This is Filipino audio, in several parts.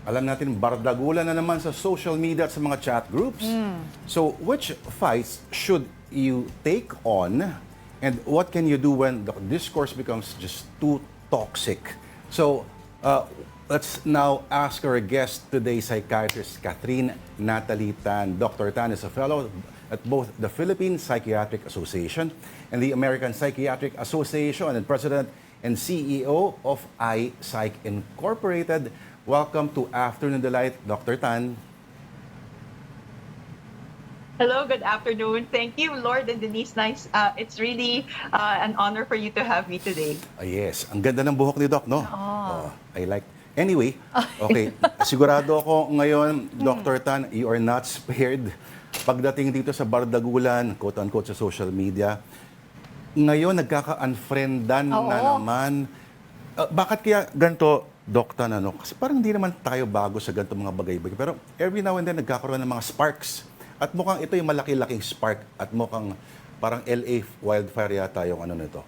Alam natin, bardagulan na naman sa social media at sa mga chat groups. So, which fights should you take on? And what can you do when the discourse becomes just too toxic? So, let's now ask our guest today, psychiatrist Catherine Natalie Tan. Dr. Tan is a fellow at both the Philippine Psychiatric Association and the American Psychiatric Association, and president and CEO of iPsych Incorporated. Welcome to Afternoon Delight, Dr. Tan. Hello, good afternoon. Thank you, Lord and Denise. Nice. It's really an honor for you to have me today. Yes, ang ganda ng buhok ni Doc, no? I like. Anyway, okay, sigurado ako ngayon, Dr. Tan, you are not spared pagdating dito sa bardagulan, quote-unquote, sa social media. Ngayon, nagkaka-unfriendan na naman. Bakit kaya ganito, Doc Tan, ano? Kasi parang hindi naman tayo bago sa ganito mga bagay-bagay. Pero every now and then, nagkakaroon ng mga sparks. At mukhang ito yung malaki-laking spark. At mukhang parang LA wildfire yata yung ano nito.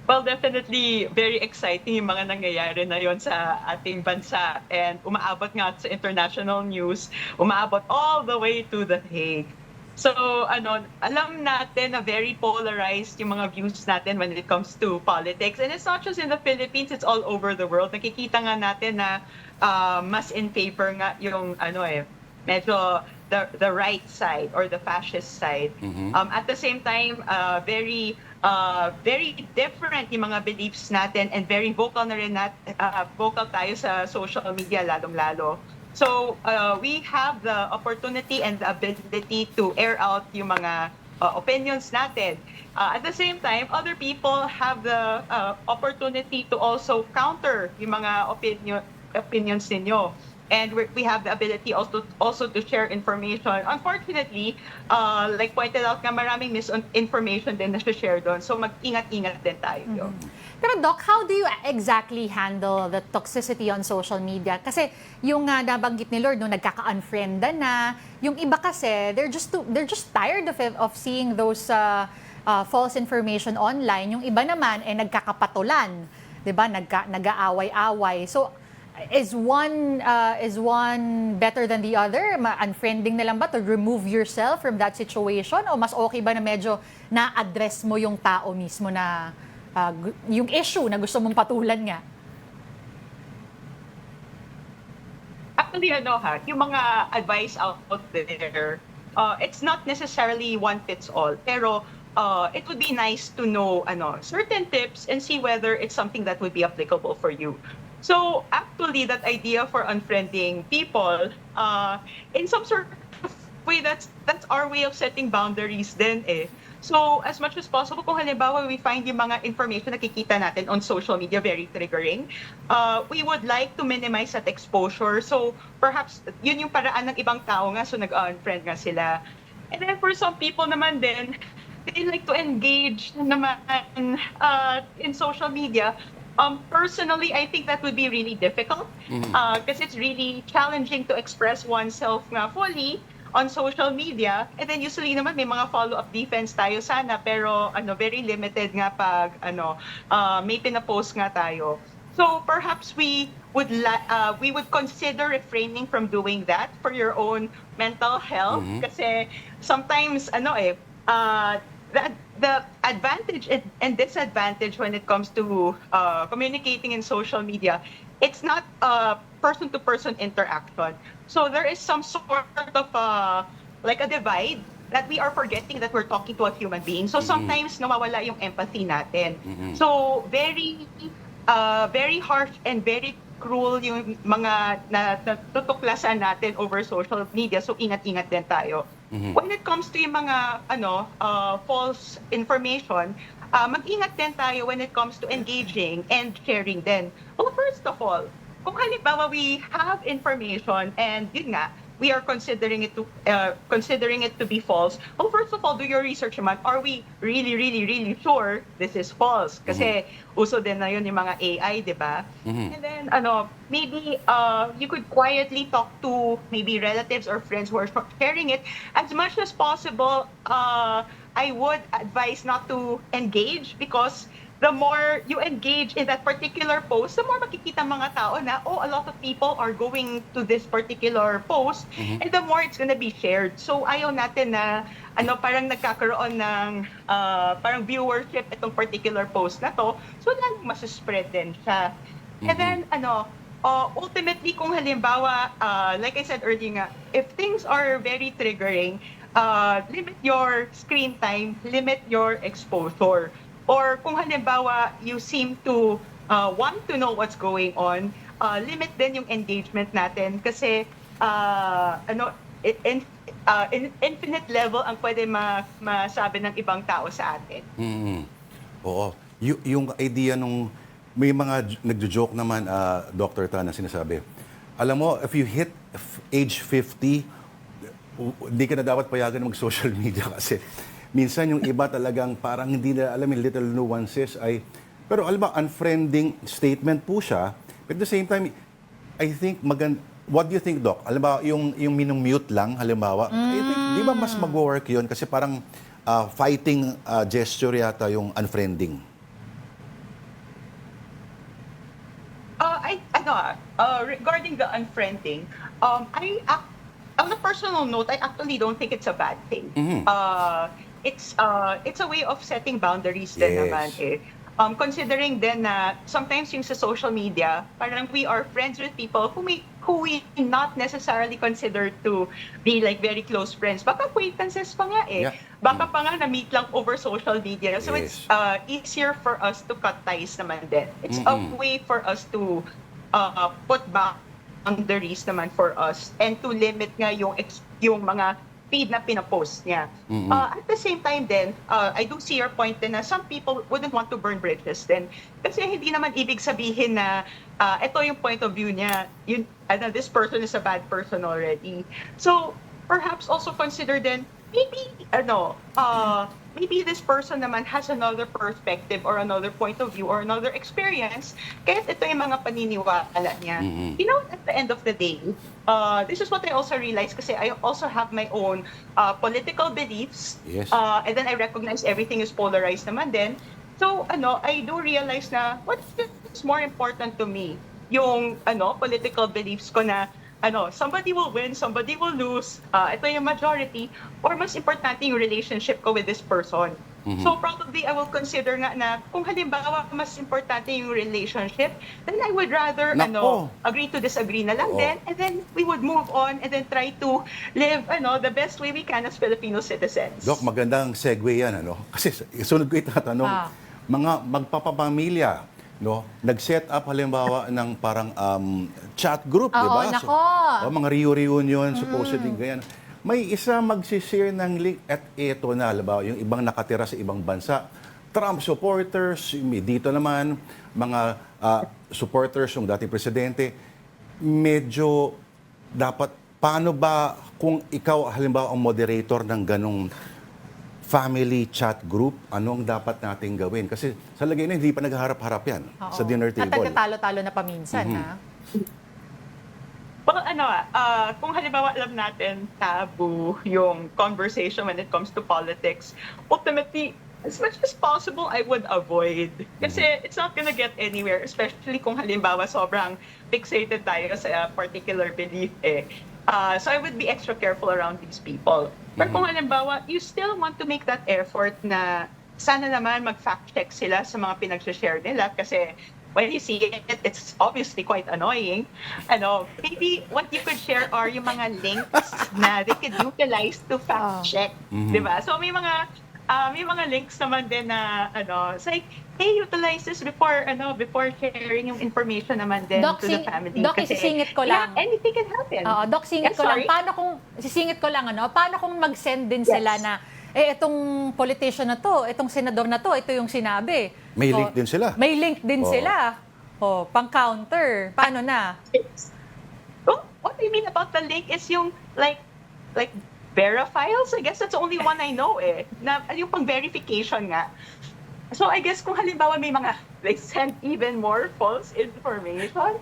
Well, definitely very exciting yung mga nangyayari na yon sa ating bansa. And umaabot nga sa international news, umaabot all the way to The Hague. So, alam natin na very polarized yung mga views natin when it comes to politics. And it's not just in the Philippines, it's all over the world. Nakikita nga natin na mas in favor nga yung medyo the right side or the fascist side. At the same time, very different yung mga beliefs natin, and very vocal na rin vocal tayo sa social media lalong-lalo. So we have the opportunity and the ability to air out yung mga opinions natin. At the same time, other people have the opportunity to also counter yung mga opinions ninyo. And we have the ability also to share information. Unfortunately, like pointed out nga, maraming misinformation din na share doon. So mag-ingat-ingat din tayo. Pero Doc, how do you exactly handle the toxicity on social media? Kasi yung nabanggit ni Lord, nung nagkaka-unfriendan na, yung iba kasi, they're just tired of seeing those false information online. Yung iba naman, nagkakapatulan. Diba? Nag-aaway-away. So, is one better than the other? Unfriending na lang ba to remove yourself from that situation? O mas okay ba na medyo na-address mo yung tao mismo na yung issue na gusto mong patulan nga? Actually, yung mga advice out there, it's not necessarily one fits all. Pero it would be nice to know certain tips and see whether it's something that would be applicable for you. So actually, that idea for unfriending people, in some sort of way, that's our way of setting boundaries then eh. So as much as possible, kung halimbawa we find yung mga information na nakikita natin on social media very triggering, we would like to minimize that exposure. So perhaps yun yung paraan ng ibang tao nga, so nag-unfriend nga sila. And then for some people naman din, they like to engage naman in social media. Personally, I think that would be really difficult because it's really challenging to express oneself nga fully on social media. And then usually naman may mga follow-up defense tayo sana, pero very limited nga pag may pinapost nga tayo. So perhaps we would consider refraining from doing that for your own mental health, kasi sometimes the advantage and disadvantage when it comes to communicating in social media, it's not a person-to-person interaction. So there is some sort of like a divide that we are forgetting that we're talking to a human being. So sometimes nawawala yung empathy natin. So very harsh and very cruel yung mga natutuklasan natin over social media. So ingat-ingat din tayo. When it comes to yung mga false information, mag-ingat din tayo when it comes to engaging and sharing din. Well, first of all, kung halimbawa we have information and yun nga, we are considering it to be false. Well, first of all, do your research naman. Are we really sure this is false? Kasi uso din na yun yung mga AI, di ba? And then, maybe you could quietly talk to maybe relatives or friends who are sharing it. As much as possible, I would advise not to engage because the more you engage in that particular post, the more makikita mga tao na, oh, a lot of people are going to this particular post, and the more it's gonna be shared. So ayaw natin na parang nagkakaroon ng parang viewership itong particular post na to, so lang masaspread din siya. And then ultimately, kung halimbawa, like I said earlier nga, if things are very triggering, limit your screen time, limit your exposure. Or kung halimbawa, you seem to want to know what's going on, limit din yung engagement natin kasi infinite level ang pwede masabi ng ibang tao sa atin. Oo. Yung idea nung may mga nagjo-joke naman, Dr. Tan, na sinasabi, alam mo, if you hit age 50, hindi ka na dapat payagan mag-social media kasi minsan yung iba talagang parang hindi na alam yung little nuances ay, pero alam mo, unfriending statement po siya. But at the same time, I think what do you think, Doc? Alam ba, yung minumute lang, halimbawa, I think, di ba mas mag-work yun? Kasi parang fighting gesture yata yung unfriending. Regarding the unfriending, on a personal note, I actually don't think it's a bad thing. It's a way of setting boundaries din Yes. naman eh. Considering then na sometimes yung sa social media, parang we are friends with people who we not necessarily consider to be like very close friends. Baka acquaintances pa nga eh. Yeah. Baka pa nga na-meet lang over social media. So Yes. it's easier for us to cut ties naman din. It's a way for us to put boundaries naman for us and to limit nga yung mga feed na pinapost niya. At the same time then, I do see your point din na some people wouldn't want to burn bridges then. Kasi hindi naman ibig sabihin na ito yung point of view niya. This person is a bad person already. So, perhaps also consider then, maybe this person naman has another perspective or another point of view or another experience. Kaya ito yung mga paniniwala niya. You know, at the end of the day, this is what I also realized kasi I also have my own political beliefs. Yes. And then I recognize everything is polarized naman din. So, I do realize na what is more important to me, yung political beliefs ko na somebody will win, somebody will lose, ito yung majority, or mas importante yung relationship ko with this person. So probably I will consider nga na kung halimbawa mas importante yung relationship, then I would rather Nako. agree to disagree na lang din, and then we would move on and then try to live the best way we can as Filipino citizens. Doc, magandang segue yan, Kasi sunod ko itatanong, mga magpapamilya, nag-set up halimbawa ng parang chat group, di ba? nako. Mga reunion, supposedly ganyan. May isa magsishare ng link at eto na, halimbawa, yung ibang nakatira sa ibang bansa. Trump supporters, dito naman, mga supporters ng dating presidente. Medyo dapat, paano ba kung ikaw halimbawa ang moderator ng ganong family chat group, anong dapat nating gawin? Kasi sa lagay na, hindi pa naghaharap-harap yan sa dinner At table. nagkatalo-talo na paminsan, ha? Well, kung halimbawa alam natin taboo yung conversation when it comes to politics, ultimately, as much as possible, I would avoid. Kasi it's not gonna get anywhere, especially kung halimbawa sobrang fixated tayo sa particular belief eh. So I would be extra careful around these people. Pero kung halimbawa, you still want to make that effort na sana naman mag-fact check sila sa mga pinag-share nila kasi when you see it, it's obviously quite annoying. Maybe what you could share are yung mga links na they could utilize to fact check, di ba? So may mga links naman din na it's like, hey, utilize this before sharing yung information naman din Doc, to the family. Doc, isisingit ko lang. Yeah, anything can happen. Doc, singit ko lang. Sisingit ko lang, paano kung mag-send din sila na, itong politician na to, itong senador na to, ito yung sinabi. May link din sila. May link din sila. Pang-counter. Paano na? What I mean about the link is yung like verifiles. I guess that's the only one I know eh. Na yung pang-verification nga. So I guess kung halimbawa may mga send even more false information,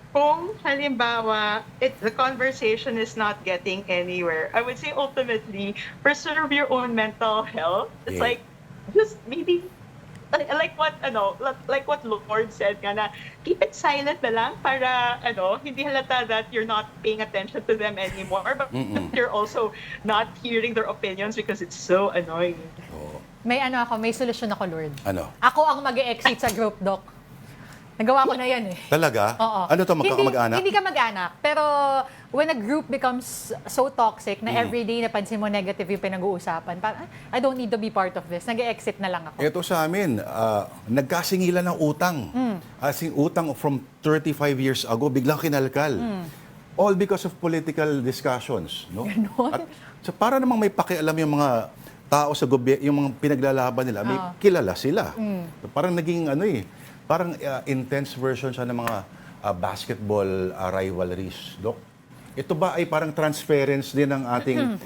kung halimbawa the conversation is not getting anywhere, I would say ultimately preserve your own mental health. It's like just maybe like what Lord said nga na keep it silent na lang para hindi halata that you're not paying attention to them anymore, but you're also not hearing their opinions because it's so annoying. Oo. May solusyon ako, Lord. Ano? Ako ang mag-exit sa group, Doc. Nagawa ko na yan eh. Talaga? Oo. Ano to, magkakamag-anak? Hindi ka mag-anak. Pero when a group becomes so toxic na everyday napansin mo negative yung pinag-uusapan, parang, I don't need to be part of this. Nag-exit na lang ako. Ito sa amin, nagkasingilan ng utang. As in, utang from 35 years ago, biglang kinalkal. All because of political discussions. No? Ganon? At so, para namang may pakialam yung mga tao sa gobyerno, yung mga pinaglalaban nila, may kilala sila. So, parang naging parang intense version siya ng mga basketball rivalries, Dok. Ito ba ay parang transference din ng ating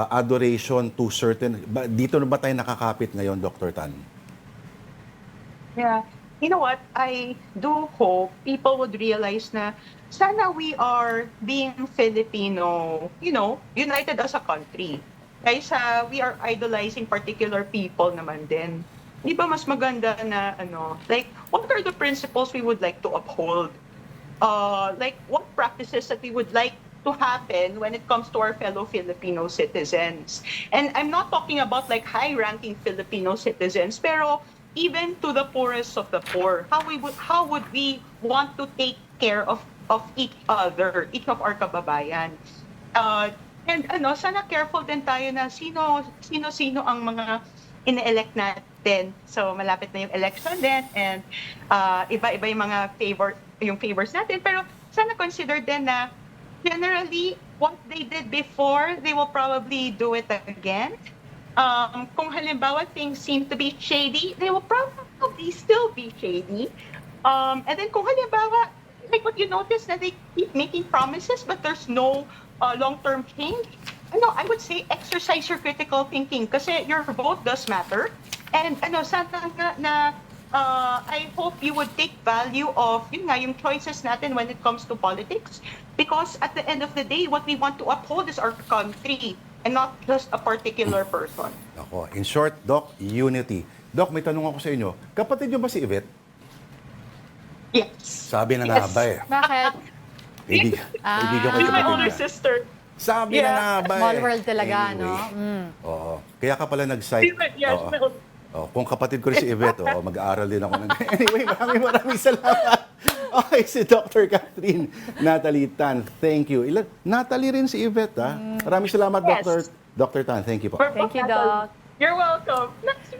adoration to certain... Dito na ba tayo nakakapit ngayon, Dr. Tan? Yeah. You know what? I do hope people would realize na sana we are being Filipino, united as a country. Kaysa we are idolizing particular people naman din. Di ba mas maganda na like what are the principles we would like to uphold? Like what practices that we would like to happen when it comes to our fellow Filipino citizens? And I'm not talking about like high-ranking Filipino citizens, pero even to the poorest of the poor, how would we want to take care of each other, each of our kababayan? And sana careful din tayo na sino ang mga ine-elect natin. So malapit na yung election din and iba-iba yung mga favors natin, pero sana consider din na generally what they did before, they will probably do it again. Kung halimbawa things seem to be shady, they will probably still be shady. And then kung halimbawa, like what you notice na they keep making promises but there's no long-term change, I would say exercise your critical thinking kasi your vote does matter. And sana na I hope you would take value of yung choices natin when it comes to politics, because at the end of the day, what we want to uphold is our country and not just a particular person. Ako, in short, Doc, unity. Doc, may tanong ako sa inyo. Kapatid niyo ba si Yvette? Yes. Sabi na nga ba eh. Bakit? Kaibigan ko She's yung my kapatid older niya. sister. Sabi na nga ba eh. Small world talaga, no? Oo. Kaya ka pala nag-site. Yes, Oo. Kung kapatid ko rin si Yvette, mag-aaral din ako. Anyway, maraming salamat. Okay, si Dr. Catherine Natalie Tan. Thank you. Natalie rin si Yvette, ha? Maraming salamat, Yes. Dr. Tan. Thank you po. We're Thank both you, Catholic. Doc. You're welcome. Next